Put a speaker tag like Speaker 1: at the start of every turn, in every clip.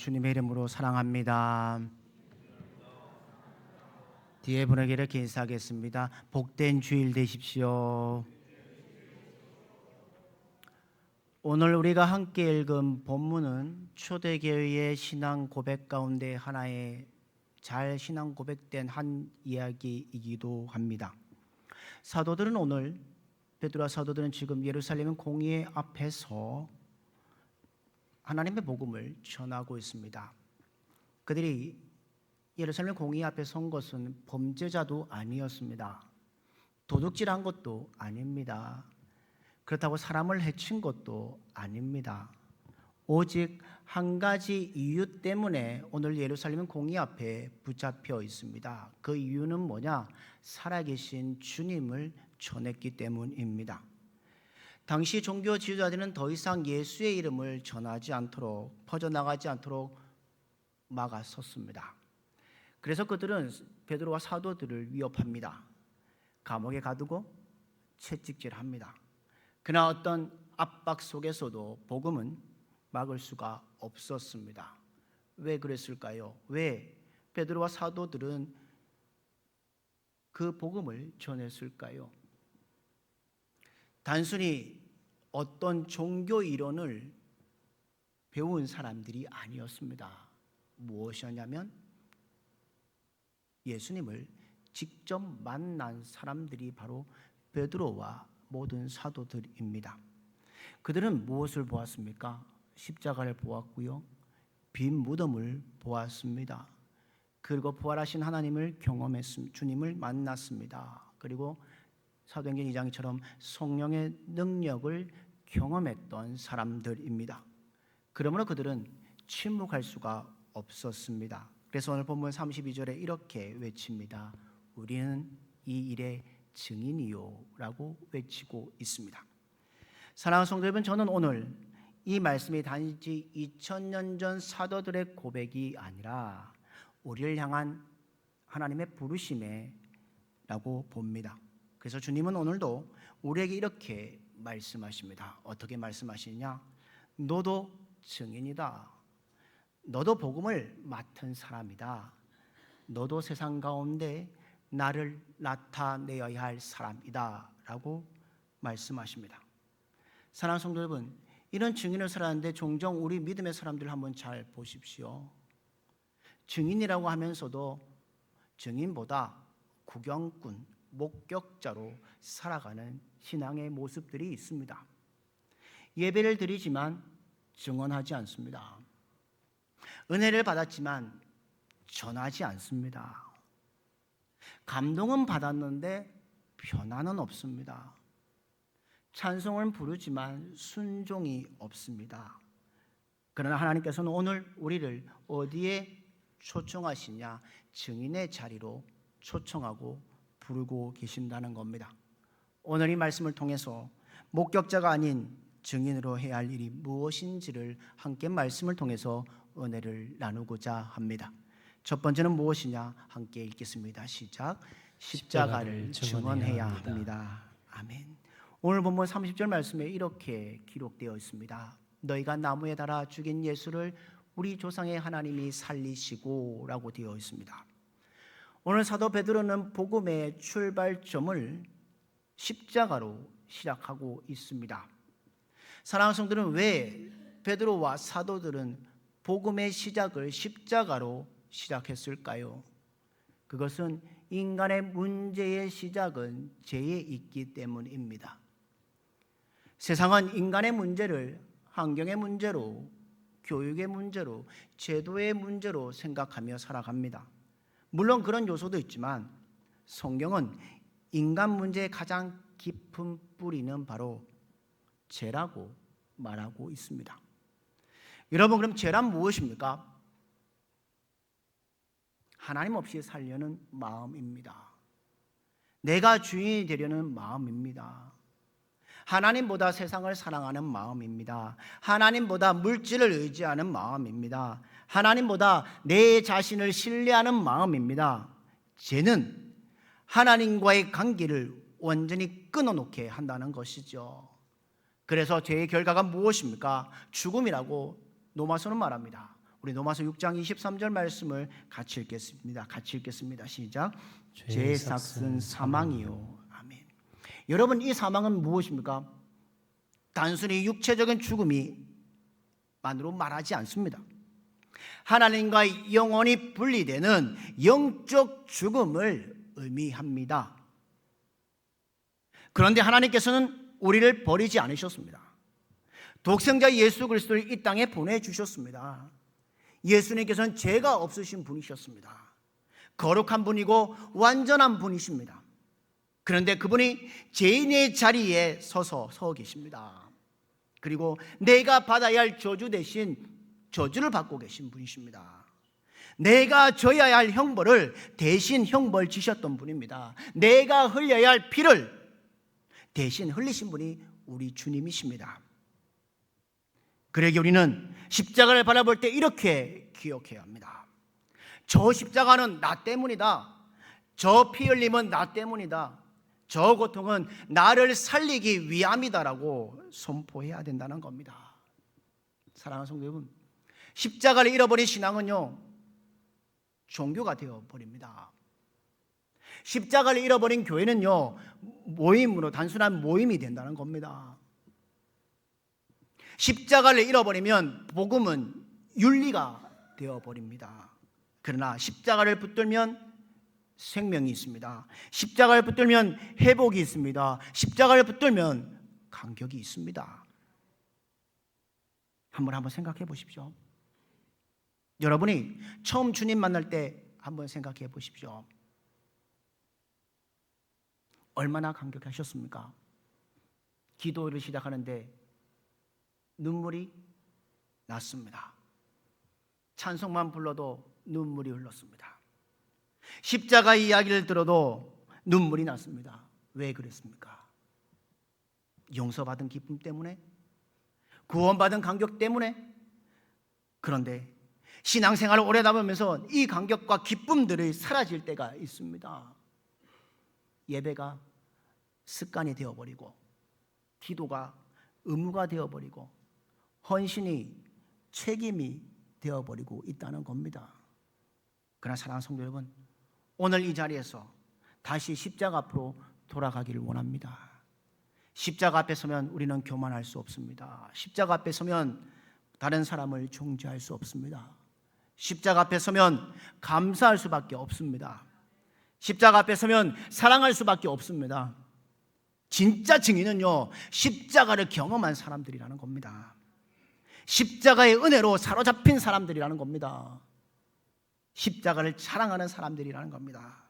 Speaker 1: 주님의 이름으로 사랑합니다. 뒤에 분에게 이렇게 인사하겠습니다. 복된 주일 되십시오. 오늘 우리가 함께 읽은 본문은 초대교회의 신앙 고백 가운데 하나의 잘 신앙 고백된 한 이야기이기도 합니다. 사도들은 오늘 베드로와 사도들은 지금 예루살렘 공회 앞에서 하나님의 복음을 전하고 있습니다. 그들이 예루살렘 공회 앞에 선 것은 범죄자도 아니었습니다. 도둑질한 것도 아닙니다. 그렇다고 사람을 해친 것도 아닙니다. 오직 한 가지 이유 때문에 오늘 예루살렘 공회 앞에 붙잡혀 있습니다. 그 이유는 뭐냐? 살아계신 주님을 전했기 때문입니다. 당시 종교 지도자들은 더 이상 예수의 이름을 전하지 않도록, 퍼져나가지 않도록 막아섰습니다. 그래서 그들은 베드로와 사도들을 위협합니다. 감옥에 가두고 채찍질합니다. 그러나 어떤 압박 속에서도 복음은 막을 수가 없었습니다. 왜 그랬을까요? 왜 베드로와 사도들은 그 복음을 전했을까요? 단순히 어떤 종교 이론을 배운 사람들이 아니었습니다. 무엇이었냐면 예수님을 직접 만난 사람들이 바로 베드로와 모든 사도들입니다. 그들은 무엇을 보았습니까? 십자가를 보았고요, 빈 무덤을 보았습니다. 그리고 부활하신 하나님을 경험했습니다. 주님을 만났습니다. 그리고 사도행전 2장처럼 성령의 능력을 경험했던 사람들입니다. 그러므로 그들은 침묵할 수가 없었습니다. 그래서 오늘 본문 32절에 이렇게 외칩니다. 우리는 이 일의 증인이요 라고 외치고 있습니다. 사랑하는 성도 여러분, 저는 오늘 이 말씀이 단지 2000년 전 사도들의 고백이 아니라 우리를 향한 하나님의 부르심이라고 봅니다. 그래서 주님은 오늘도 우리에게 이렇게 말씀하십니다. 어떻게 말씀하시느냐? 너도 증인이다. 너도 복음을 맡은 사람이다. 너도 세상 가운데 나를 나타내어야 할 사람이다 라고 말씀하십니다. 사랑하는 성도 여러분, 이런 증인을 살았는데 종종 우리 믿음의 사람들 한번 잘 보십시오. 증인이라고 하면서도 증인보다 구경꾼, 목격자로 살아가는 신앙의 모습들이 있습니다. 예배를 드리지만 증언하지 않습니다. 은혜를 받았지만 전하지 않습니다. 감동은 받았는데 변화는 없습니다. 찬송을 부르지만 순종이 없습니다. 그러나 하나님께서는 오늘 우리를 어디에 초청하시냐? 증인의 자리로 초청하고 부르고 계신다는 겁니다. 오늘 이 말씀을 통해서 목격자가 아닌 증인으로 해야 할 일이 무엇인지를 함께 말씀을 통해서 은혜를 나누고자 합니다. 첫 번째는 무엇이냐? 함께 읽겠습니다. 시작. 십자가를 증언해야 합니다. 아멘. 오늘 본문 30절 말씀에 이렇게 기록되어 있습니다. 너희가 나무에 달아 죽인 예수를 우리 조상의 하나님이 살리시고 라고 되어 있습니다. 오늘 사도 베드로는 복음의 출발점을 십자가로 시작하고 있습니다. 사랑하는 성도들은 왜 베드로와 사도들은 복음의 시작을 십자가로 시작했을까요? 그것은 인간의 문제의 시작은 죄에 있기 때문입니다. 세상은 인간의 문제를 환경의 문제로, 교육의 문제로, 제도의 문제로 생각하며 살아갑니다. 물론 그런 요소도 있지만 성경은 인간 문제의 가장 깊은 뿌리는 바로 죄라고 말하고 있습니다. 여러분, 그럼 죄란 무엇입니까? 하나님 없이 살려는 마음입니다. 내가 주인이 되려는 마음입니다. 하나님보다 세상을 사랑하는 마음입니다. 하나님보다 물질을 의지하는 마음입니다. 하나님보다 내 자신을 신뢰하는 마음입니다. 죄는 하나님과의 관계를 완전히 끊어놓게 한다는 것이죠. 그래서 죄의 결과가 무엇입니까? 죽음이라고 로마서는 말합니다. 우리 로마서 6장 23절 말씀을 같이 읽겠습니다. 시작. 죄의 삭은 사망이요. 아멘. 여러분, 이 사망은 무엇입니까? 단순히 육체적인 죽음이만으로 말하지 않습니다. 하나님과 영원히 분리되는 영적 죽음을 의미합니다. 그런데 하나님께서는 우리를 버리지 않으셨습니다. 독생자 예수 그리스도를 이 땅에 보내주셨습니다. 예수님께서는 죄가 없으신 분이셨습니다. 거룩한 분이고 완전한 분이십니다. 그런데 그분이 죄인의 자리에 서 계십니다. 그리고 내가 받아야 할 저주 대신 저주를 받고 계신 분이십니다. 내가 져야 할 형벌을 대신 형벌 지셨던 분입니다. 내가 흘려야 할 피를 대신 흘리신 분이 우리 주님이십니다. 그러기 우리는 십자가를 바라볼 때 이렇게 기억해야 합니다. 저 십자가는 나 때문이다. 저 피 흘림은 나 때문이다. 저 고통은 나를 살리기 위함이다라고 선포해야 된다는 겁니다. 사랑하는 성도 여러분, 십자가를 잃어버린 신앙은요, 종교가 되어버립니다. 십자가를 잃어버린 교회는요, 모임으로 단순한 모임이 된다는 겁니다. 십자가를 잃어버리면 복음은 윤리가 되어버립니다. 그러나 십자가를 붙들면 생명이 있습니다. 십자가를 붙들면 회복이 있습니다. 십자가를 붙들면 간격이 있습니다. 한번 생각해 보십시오. 여러분이 처음 주님 만날 때 한번 생각해 보십시오. 얼마나 감격하셨습니까? 기도를 시작하는데 눈물이 났습니다. 찬송만 불러도 눈물이 흘렀습니다. 십자가 이야기를 들어도 눈물이 났습니다. 왜 그랬습니까? 용서받은 기쁨 때문에? 구원받은 감격 때문에? 그런데 신앙생활을 오래 남으면서 이 감격과 기쁨들이 사라질 때가 있습니다. 예배가 습관이 되어버리고, 기도가 의무가 되어버리고, 헌신이 책임이 되어버리고 있다는 겁니다. 그러나 사랑하는 성도 여러분, 오늘 이 자리에서 다시 십자가 앞으로 돌아가기를 원합니다. 십자가 앞에 서면 우리는 교만할 수 없습니다. 십자가 앞에 서면 다른 사람을 중재할 수 없습니다. 십자가 앞에 서면 감사할 수밖에 없습니다. 십자가 앞에 서면 사랑할 수밖에 없습니다. 진짜 증인은요, 십자가를 경험한 사람들이라는 겁니다. 십자가의 은혜로 사로잡힌 사람들이라는 겁니다. 십자가를 사랑하는 사람들이라는 겁니다.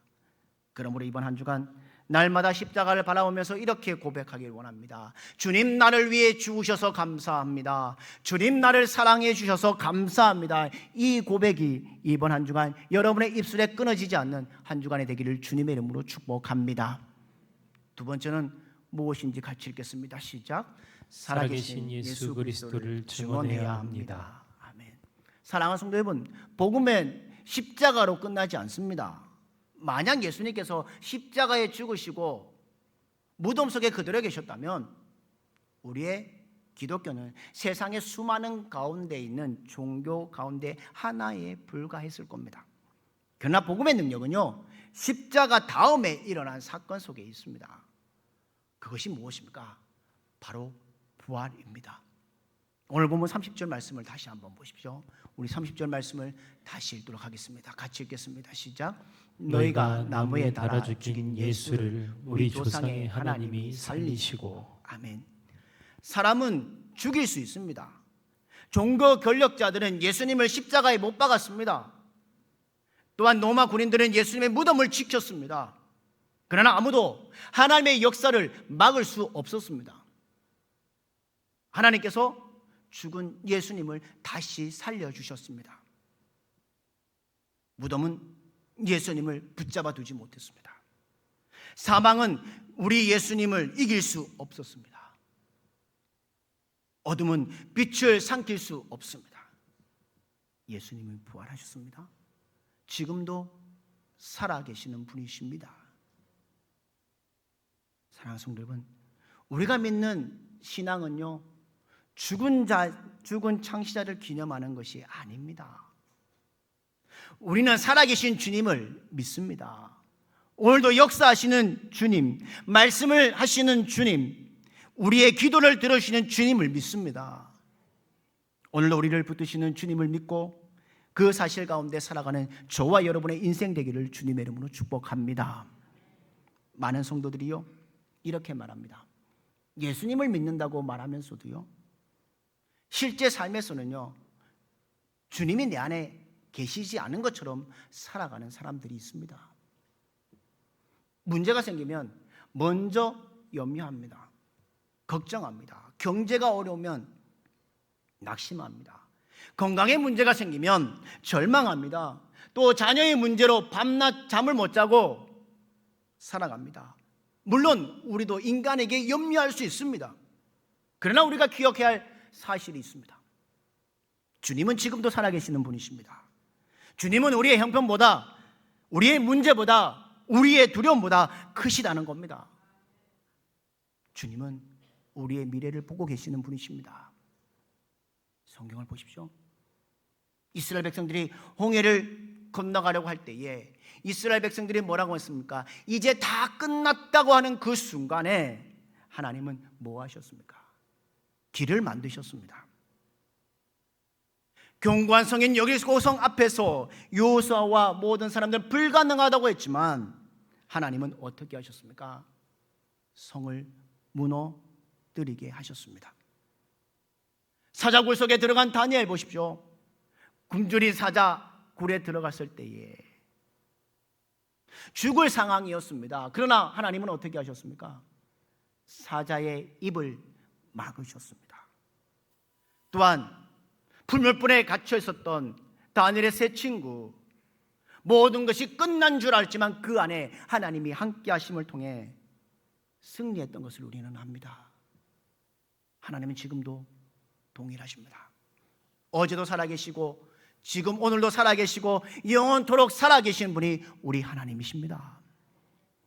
Speaker 1: 그러므로 이번 한 주간 날마다 십자가를 바라보면서 이렇게 고백하길 원합니다. 주님, 나를 위해 죽으셔서 감사합니다. 주님, 나를 사랑해 주셔서 감사합니다. 이 고백이 이번 한 주간 여러분의 입술에 끊어지지 않는 한 주간이 되기를 주님의 이름으로 축복합니다. 두 번째는 무엇인지 같이 읽겠습니다. 시작.
Speaker 2: 살아계신 예수 그리스도를 증언해야 합니다.
Speaker 1: 아멘. 사랑하는 성도 여러분, 복음은 십자가로 끝나지 않습니다. 만약 예수님께서 십자가에 죽으시고 무덤 속에 그대로 계셨다면 우리의 기독교는 세상의 수많은 가운데 있는 종교 가운데 하나에 불과했을 겁니다. 그러나 복음의 능력은요, 십자가 다음에 일어난 사건 속에 있습니다. 그것이 무엇입니까? 바로 부활입니다. 오늘 본문 30절 말씀을 다시 한번 보십시오. 우리 30절 말씀을 다시 읽도록 하겠습니다. 같이 읽겠습니다. 시작.
Speaker 2: 너희가 나무에 달아 죽인 예수를 우리 조상의 하나님이 살리시고.
Speaker 1: 아멘. 사람은 죽일 수 있습니다. 종교 권력자들은 예수님을 십자가에 못 박았습니다. 또한 로마 군인들은 예수님의 무덤을 지켰습니다. 그러나 아무도 하나님의 역사를 막을 수 없었습니다. 하나님께서 죽은 예수님을 다시 살려주셨습니다. 무덤은 예수님을 붙잡아 두지 못했습니다. 사망은 우리 예수님을 이길 수 없었습니다. 어둠은 빛을 삼킬 수 없습니다. 예수님은 부활하셨습니다. 지금도 살아계시는 분이십니다. 사랑하는 성도 여러분, 우리가 믿는 신앙은요, 죽은 창시자를 기념하는 것이 아닙니다. 우리는 살아계신 주님을 믿습니다. 오늘도 역사하시는 주님, 말씀을 하시는 주님, 우리의 기도를 들으시는 주님을 믿습니다. 오늘도 우리를 붙드시는 주님을 믿고 그 사실 가운데 살아가는 저와 여러분의 인생 되기를 주님의 이름으로 축복합니다. 많은 성도들이요 이렇게 말합니다. 예수님을 믿는다고 말하면서도요 실제 삶에서는요 주님이 내 안에 계시지 않은 것처럼 살아가는 사람들이 있습니다. 문제가 생기면 먼저 염려합니다. 걱정합니다. 경제가 어려우면 낙심합니다. 건강에 문제가 생기면 절망합니다. 또 자녀의 문제로 밤낮 잠을 못 자고 살아갑니다. 물론 우리도 인간에게 염려할 수 있습니다. 그러나 우리가 기억해야 할 사실이 있습니다. 주님은 지금도 살아계시는 분이십니다. 주님은 우리의 형편보다, 우리의 문제보다, 우리의 두려움보다 크시다는 겁니다. 주님은 우리의 미래를 보고 계시는 분이십니다. 성경을 보십시오. 이스라엘 백성들이 홍해를 건너가려고 할 때에 이스라엘 백성들이 뭐라고 했습니까? 이제 다 끝났다고 하는 그 순간에 하나님은 뭐 하셨습니까? 길을 만드셨습니다. 견고한 성인 여리고성 앞에서 여호수아와 모든 사람들은 불가능하다고 했지만 하나님은 어떻게 하셨습니까? 성을 무너뜨리게 하셨습니다. 사자굴 속에 들어간 다니엘 보십시오. 굶주린 사자 굴에 들어갔을 때에 죽을 상황이었습니다. 그러나 하나님은 어떻게 하셨습니까? 사자의 입을 막으셨습니다. 또한 풀물불에 갇혀 있었던 다니엘의 세 친구, 모든 것이 끝난 줄 알지만 그 안에 하나님이 함께 하심을 통해 승리했던 것을 우리는 압니다. 하나님은 지금도 동일하십니다. 어제도 살아계시고 지금 오늘도 살아계시고 영원토록 살아계신 분이 우리 하나님이십니다.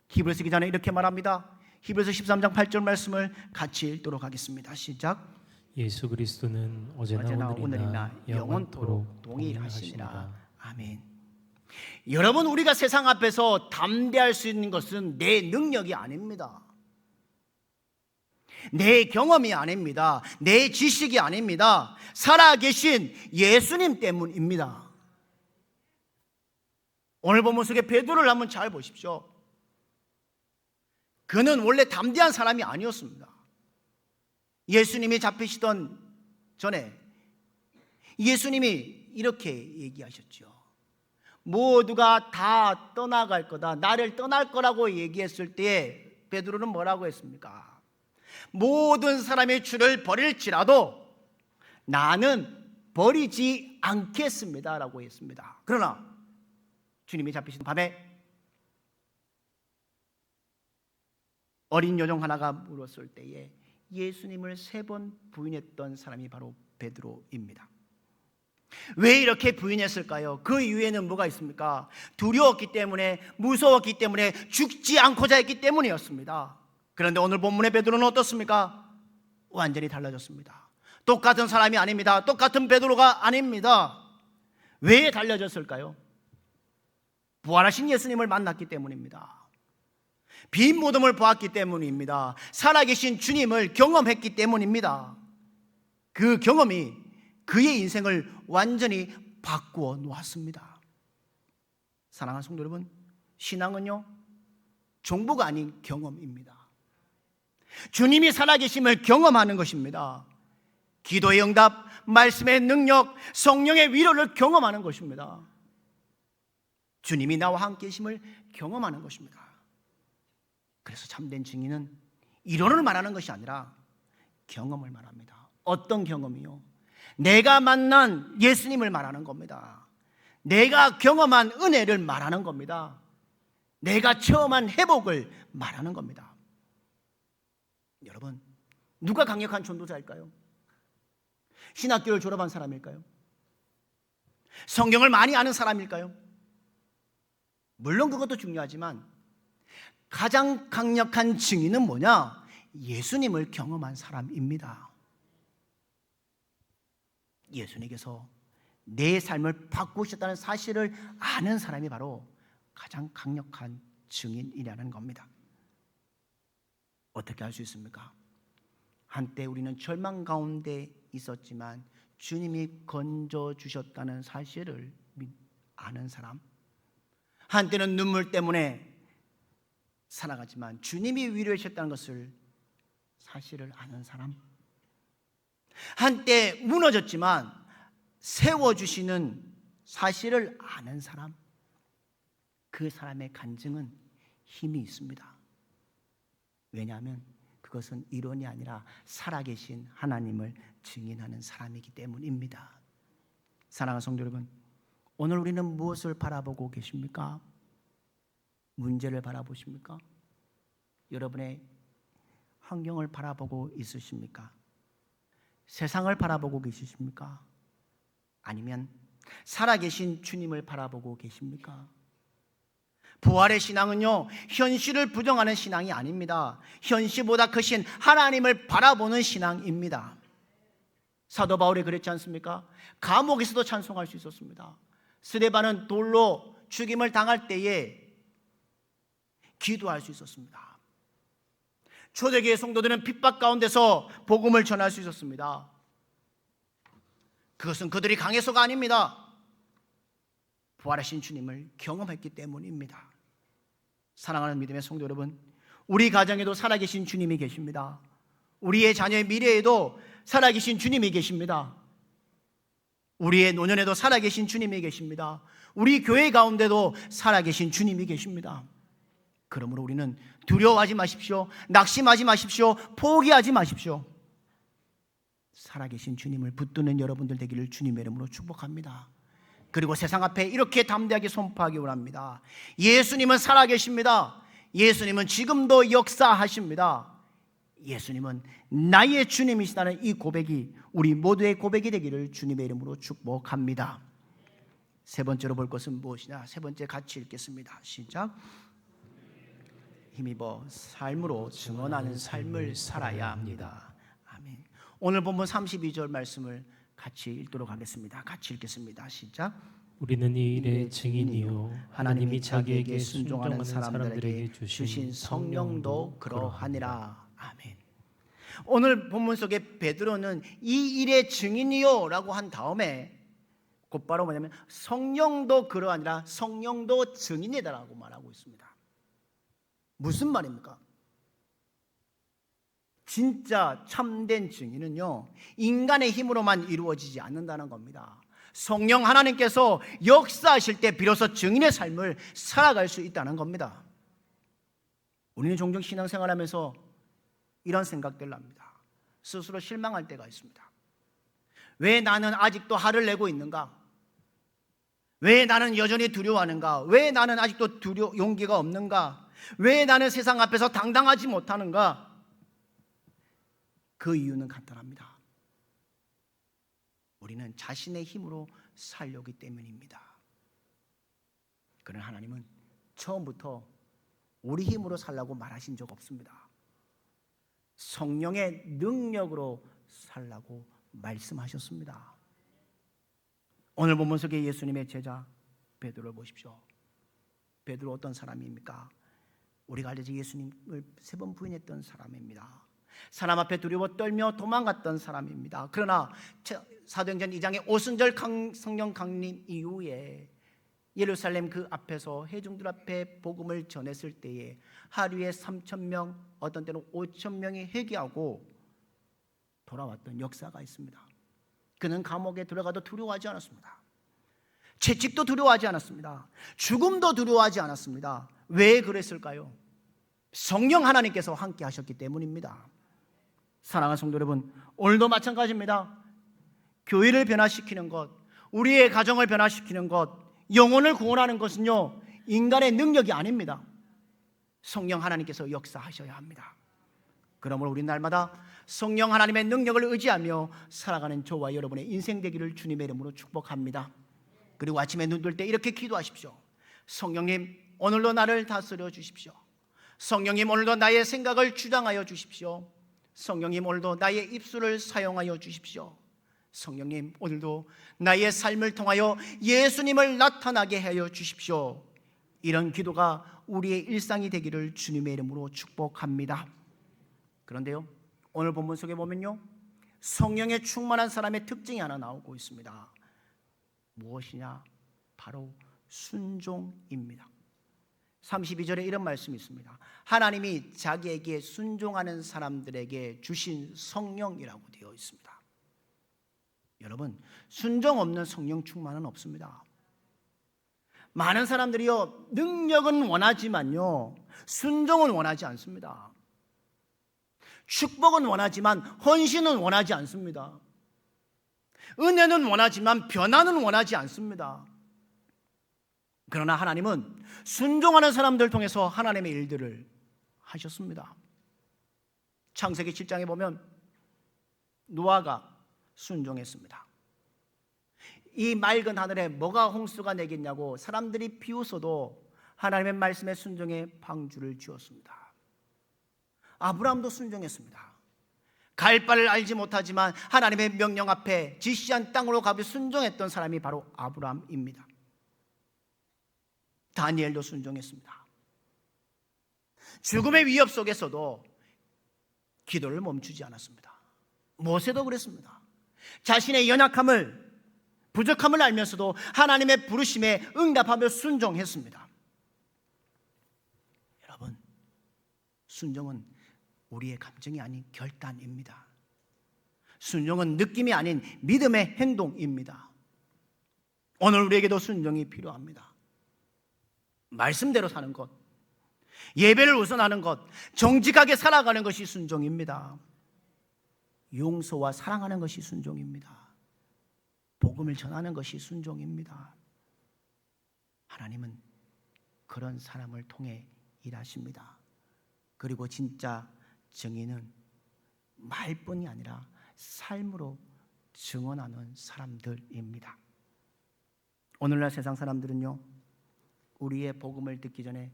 Speaker 1: 히브리서 기자는 이렇게 말합니다. 히브리서 13장 8절 말씀을 같이 읽도록 하겠습니다. 시작.
Speaker 2: 예수 그리스도는 어제나 오늘이나 영원토록 동일하시니라.
Speaker 1: 아멘. 여러분, 우리가 세상 앞에서 담대할 수 있는 것은 내 능력이 아닙니다. 내 경험이 아닙니다. 내 지식이 아닙니다. 살아계신 예수님 때문입니다. 오늘 본문 속에 베드로를 한번 잘 보십시오. 그는 원래 담대한 사람이 아니었습니다. 예수님이 잡히시던 전에 예수님이 이렇게 얘기하셨죠. 모두가 다 떠나갈 거다, 나를 떠날 거라고 얘기했을 때에 베드로는 뭐라고 했습니까? 모든 사람의 주를 버릴지라도 나는 버리지 않겠습니다 라고 했습니다. 그러나 주님이 잡히신 밤에 어린 여종 하나가 물었을 때에 예수님을 3번 부인했던 사람이 바로 베드로입니다. 왜 이렇게 부인했을까요? 그 이유에는 뭐가 있습니까? 두려웠기 때문에, 무서웠기 때문에, 죽지 않고자 했기 때문이었습니다. 그런데 오늘 본문의 베드로는 어떻습니까? 완전히 달라졌습니다. 똑같은 사람이 아닙니다. 똑같은 베드로가 아닙니다. 왜 달라졌을까요? 부활하신 예수님을 만났기 때문입니다. 빈 무덤을 보았기 때문입니다. 살아계신 주님을 경험했기 때문입니다. 그 경험이 그의 인생을 완전히 바꾸어 놓았습니다. 사랑하는 성도 여러분, 신앙은요 정보가 아닌 경험입니다. 주님이 살아계심을 경험하는 것입니다. 기도의 응답, 말씀의 능력, 성령의 위로를 경험하는 것입니다. 주님이 나와 함께 계심을 경험하는 것입니다. 그래서 참된 증인은 이론을 말하는 것이 아니라 경험을 말합니다. 어떤 경험이요? 내가 만난 예수님을 말하는 겁니다. 내가 경험한 은혜를 말하는 겁니다. 내가 체험한 회복을 말하는 겁니다. 여러분, 누가 강력한 전도자일까요? 신학교를 졸업한 사람일까요? 성경을 많이 아는 사람일까요? 물론 그것도 중요하지만 가장 강력한 증인은 뭐냐? 예수님을 경험한 사람입니다. 예수님께서 내 삶을 바꾸셨다는 사실을 아는 사람이 바로 가장 강력한 증인이라는 겁니다. 어떻게 할 수 있습니까? 한때 우리는 절망 가운데 있었지만 주님이 건져주셨다는 사실을 아는 사람, 한때는 눈물 때문에 살아가지만 주님이 위로해 주셨다는 것을 사실을 아는 사람, 한때 무너졌지만 세워주시는 사실을 아는 사람, 그 사람의 간증은 힘이 있습니다. 왜냐하면 그것은 이론이 아니라 살아계신 하나님을 증인하는 사람이기 때문입니다. 사랑하는 성도 여러분, 오늘 우리는 무엇을 바라보고 계십니까? 문제를 바라보십니까? 여러분의 환경을 바라보고 있으십니까? 세상을 바라보고 계십니까? 아니면 살아계신 주님을 바라보고 계십니까? 부활의 신앙은요, 현실을 부정하는 신앙이 아닙니다. 현실보다 크신 하나님을 바라보는 신앙입니다. 사도 바울이 그랬지 않습니까? 감옥에서도 찬송할 수 있었습니다. 스데반은 돌로 죽임을 당할 때에 기도할 수 있었습니다. 초대교회 성도들은 핍박 가운데서 복음을 전할 수 있었습니다. 그것은 그들이 강해서가 아닙니다. 부활하신 주님을 경험했기 때문입니다. 사랑하는 믿음의 성도 여러분, 우리 가정에도 살아계신 주님이 계십니다. 우리의 자녀의 미래에도 살아계신 주님이 계십니다. 우리의 노년에도 살아계신 주님이 계십니다. 우리 교회 가운데도 살아계신 주님이 계십니다. 그러므로 우리는 두려워하지 마십시오. 낙심하지 마십시오. 포기하지 마십시오. 살아계신 주님을 붙드는 여러분들 되기를 주님의 이름으로 축복합니다. 그리고 세상 앞에 이렇게 담대하게 선포하기 원합니다. 예수님은 살아계십니다. 예수님은 지금도 역사하십니다. 예수님은 나의 주님이시다는 이 고백이 우리 모두의 고백이 되기를 주님의 이름으로 축복합니다. 세 번째로 볼 것은 무엇이냐? 세 번째 같이 읽겠습니다. 시작. 힘입어 삶으로 증언하는 삶을 살아야 합니다. 아멘. 오늘 본문 32절 말씀을 같이 읽도록 하겠습니다. 같이 읽겠습니다. 시작.
Speaker 2: 우리는 이 일의 증인이요 하나님이 자기에게 순종하는 사람들에게 주신 성령도 그러하니라.
Speaker 1: 아멘. 오늘 본문 속에 베드로는 이 일의 증인이요 라고 한 다음에 곧바로 뭐냐면 성령도 그러하니라, 성령도 증인이다라고 말하고 있습니다. 무슨 말입니까? 진짜 참된 증인은요, 인간의 힘으로만 이루어지지 않는다는 겁니다. 성령 하나님께서 역사하실 때 비로소 증인의 삶을 살아갈 수 있다는 겁니다. 우리는 종종 신앙생활하면서 이런 생각들을 합니다. 스스로 실망할 때가 있습니다. 왜 나는 아직도 화를 내고 있는가? 왜 나는 여전히 두려워하는가? 왜 나는 아직도 용기가 없는가? 왜 나는 세상 앞에서 당당하지 못하는가? 그 이유는 간단합니다. 우리는 자신의 힘으로 살려기 때문입니다. 그러나 하나님은 처음부터 우리 힘으로 살라고 말하신 적 없습니다. 성령의 능력으로 살라고 말씀하셨습니다. 오늘 본문 속에 예수님의 제자 베드로를 보십시오. 베드로 어떤 사람입니까? 우리가 알려진 예수님을 3번 부인했던 사람입니다. 사람 앞에 두려워 떨며 도망갔던 사람입니다. 그러나 사도행전 2장의 오순절 성령 강림 이후에 예루살렘 그 앞에서 회중들 앞에 복음을 전했을 때에 하루에 3,000명, 어떤 때는 5,000명이 회개하고 돌아왔던 역사가 있습니다. 그는 감옥에 들어가도 두려워하지 않았습니다. 채찍도 두려워하지 않았습니다. 죽음도 두려워하지 않았습니다. 왜 그랬을까요? 성령 하나님께서 함께 하셨기 때문입니다. 사랑하는 성도 여러분, 오늘도 마찬가지입니다. 교회를 변화시키는 것, 우리의 가정을 변화시키는 것, 영혼을 구원하는 것은요, 인간의 능력이 아닙니다. 성령 하나님께서 역사하셔야 합니다. 그러므로 우리 날마다 성령 하나님의 능력을 의지하며 살아가는 저와 여러분의 인생 되기를 주님의 이름으로 축복합니다. 그리고 아침에 눈 뜰 때 이렇게 기도하십시오. 성령님, 오늘도 나를 다스려 주십시오. 성령님, 오늘도 나의 생각을 주장하여 주십시오. 성령님, 오늘도 나의 입술을 사용하여 주십시오. 성령님, 오늘도 나의 삶을 통하여 예수님을 나타나게 하여 주십시오. 이런 기도가 우리의 일상이 되기를 주님의 이름으로 축복합니다. 그런데요, 오늘 본문 속에 보면요, 성령에 충만한 사람의 특징이 하나 나오고 있습니다. 무엇이냐? 바로 순종입니다. 32절에 이런 말씀이 있습니다. 하나님이 자기에게 순종하는 사람들에게 주신 성령이라고 되어 있습니다. 여러분, 순종 없는 성령 충만은 없습니다. 많은 사람들이요, 능력은 원하지만요, 순종은 원하지 않습니다. 축복은 원하지만 헌신은 원하지 않습니다. 은혜는 원하지만 변화는 원하지 않습니다. 그러나 하나님은 순종하는 사람들 통해서 하나님의 일들을 하셨습니다. 창세기 7장에 보면 노아가 순종했습니다. 이 맑은 하늘에 뭐가 홍수가 내겠냐고 사람들이 비웃어도 하나님의 말씀에 순종해 방주를 지었습니다. 아브라함도 순종했습니다. 갈 바를 알지 못하지만 하나님의 명령 앞에 지시한 땅으로 가기 순종했던 사람이 바로 아브라함입니다. 다니엘도 순종했습니다. 죽음의 위협 속에서도 기도를 멈추지 않았습니다. 모세도 그랬습니다. 자신의 연약함을, 부족함을 알면서도 하나님의 부르심에 응답하며 순종했습니다. 여러분, 순종은 우리의 감정이 아닌 결단입니다. 순종은 느낌이 아닌 믿음의 행동입니다. 오늘 우리에게도 순종이 필요합니다. 말씀대로 사는 것, 예배를 우선하는 것, 정직하게 살아가는 것이 순종입니다. 용서와 사랑하는 것이 순종입니다. 복음을 전하는 것이 순종입니다. 하나님은 그런 사람을 통해 일하십니다. 그리고 진짜 정의는 말뿐이 아니라 삶으로 증언하는 사람들입니다. 오늘날 세상 사람들은요, 우리의 복음을 듣기 전에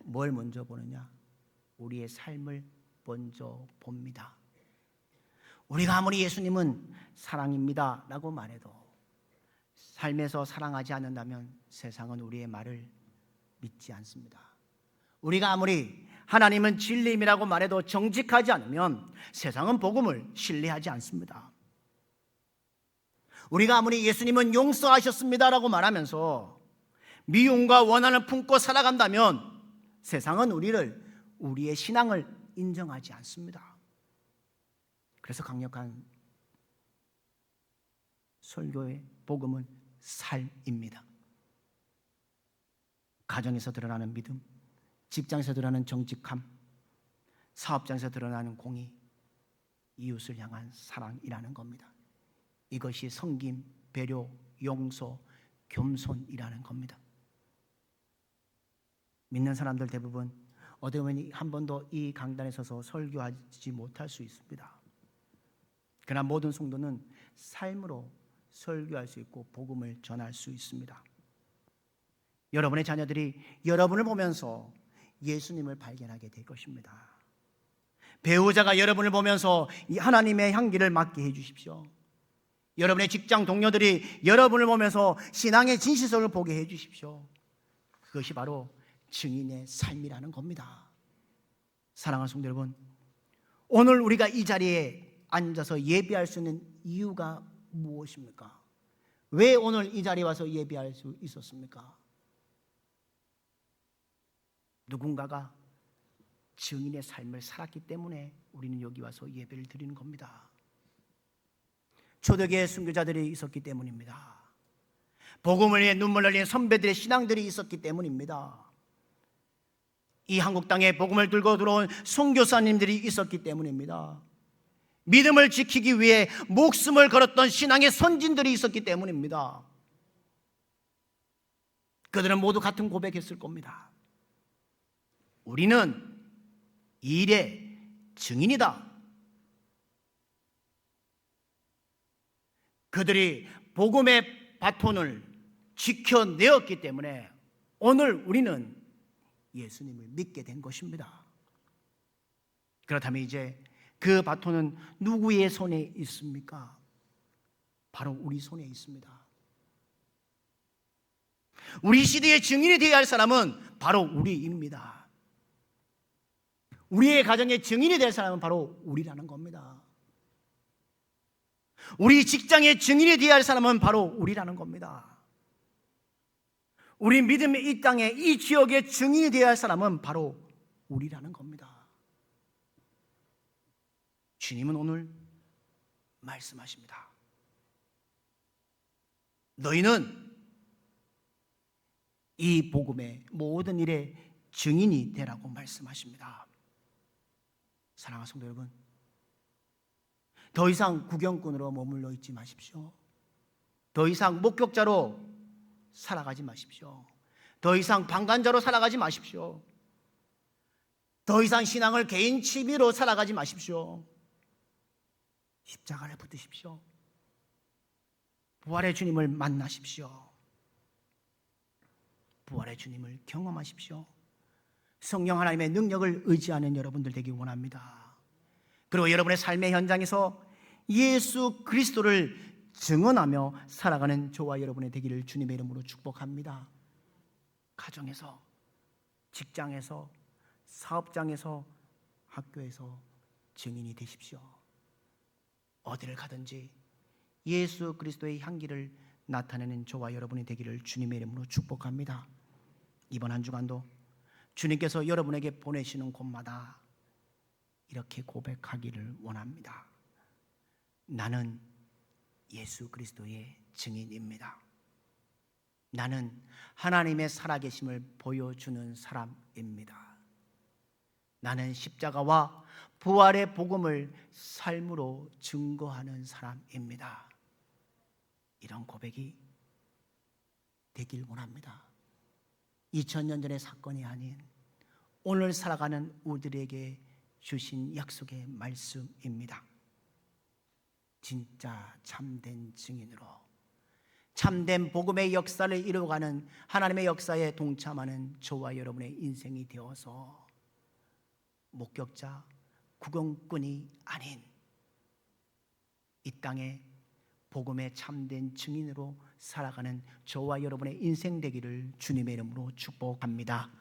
Speaker 1: 뭘 먼저 보느냐? 우리의 삶을 먼저 봅니다. 우리가 아무리 예수님은 사랑입니다 라고 말해도 삶에서 사랑하지 않는다면 세상은 우리의 말을 믿지 않습니다. 우리가 아무리 하나님은 진리임이라고 말해도 정직하지 않으면 세상은 복음을 신뢰하지 않습니다. 우리가 아무리 예수님은 용서하셨습니다라고 말하면서 미움과 원한을 품고 살아간다면 세상은 우리의 신앙을 인정하지 않습니다. 그래서 강력한 설교의 복음은 삶입니다. 가정에서 드러나는 믿음, 직장에서 드러나는 정직함, 사업장에서 드러나는 공의, 이웃을 향한 사랑이라는 겁니다. 이것이 섬김, 배려, 용서, 겸손이라는 겁니다. 믿는 사람들 대부분 어떻게 보면 한 번도 이 강단에 서서 설교하지 못할 수 있습니다. 그러나 모든 성도는 삶으로 설교할 수 있고 복음을 전할 수 있습니다. 여러분의 자녀들이 여러분을 보면서 예수님을 발견하게 될 것입니다. 배우자가 여러분을 보면서 하나님의 향기를 맡게 해주십시오. 여러분의 직장 동료들이 여러분을 보면서 신앙의 진실성을 보게 해주십시오. 그것이 바로 증인의 삶이라는 겁니다. 사랑하는 성도 여러분, 오늘 우리가 이 자리에 앉아서 예배할 수 있는 이유가 무엇입니까? 왜 오늘 이 자리에 와서 예배할 수 있었습니까? 누군가가 증인의 삶을 살았기 때문에 우리는 여기 와서 예배를 드리는 겁니다. 초대교회 순교자들이 있었기 때문입니다. 복음을 위해 눈물 흘린 선배들의 신앙들이 있었기 때문입니다. 이 한국 땅에 복음을 들고 들어온 선교사님들이 있었기 때문입니다. 믿음을 지키기 위해 목숨을 걸었던 신앙의 선진들이 있었기 때문입니다. 그들은 모두 같은 고백했을 겁니다. 우리는 이 일의 증인이다. 그들이 복음의 바톤을 지켜내었기 때문에 오늘 우리는 예수님을 믿게 된 것입니다. 그렇다면 이제 그 바톤은 누구의 손에 있습니까? 바로 우리 손에 있습니다. 우리 시대의 증인이 되어야 할 사람은 바로 우리입니다. 우리의 가정의 증인이 될 사람은 바로 우리라는 겁니다. 우리 직장의 증인이 되어야 할 사람은 바로 우리라는 겁니다. 우리 믿음의 이 땅에 이 지역의 증인이 되어야 할 사람은 바로 우리라는 겁니다. 주님은 오늘 말씀하십니다. 너희는 이 복음의 모든 일에 증인이 되라고 말씀하십니다. 사랑하는 성도 여러분, 더 이상 구경꾼으로 머물러 있지 마십시오. 더 이상 목격자로 살아가지 마십시오. 더 이상 방관자로 살아가지 마십시오. 더 이상 신앙을 개인 취미로 살아가지 마십시오. 십자가를 붙드십시오. 부활의 주님을 만나십시오. 부활의 주님을 경험하십시오. 성령 하나님의 능력을 의지하는 여러분들 되기 원합니다. 그리고 여러분의 삶의 현장에서 예수 그리스도를 증언하며 살아가는 저와 여러분의 되기를 주님의 이름으로 축복합니다. 가정에서, 직장에서, 사업장에서, 학교에서 증인이 되십시오. 어디를 가든지 예수 그리스도의 향기를 나타내는 저와 여러분이 되기를 주님의 이름으로 축복합니다. 이번 한 주간도 주님께서 여러분에게 보내시는 곳마다 이렇게 고백하기를 원합니다. 나는 예수 그리스도의 증인입니다. 나는 하나님의 살아계심을 보여주는 사람입니다. 나는 십자가와 부활의 복음을 삶으로 증거하는 사람입니다. 이런 고백이 되길 원합니다. 2000년 전의 사건이 아닌 오늘 살아가는 우리들에게 주신 약속의 말씀입니다. 진짜 참된 증인으로 참된 복음의 역사를 이루어가는 하나님의 역사에 동참하는 저와 여러분의 인생이 되어서 목격자, 구경꾼이 아닌 이 땅에 복음의 참된 증인으로 살아가는 저와 여러분의 인생 되기를 주님의 이름으로 축복합니다.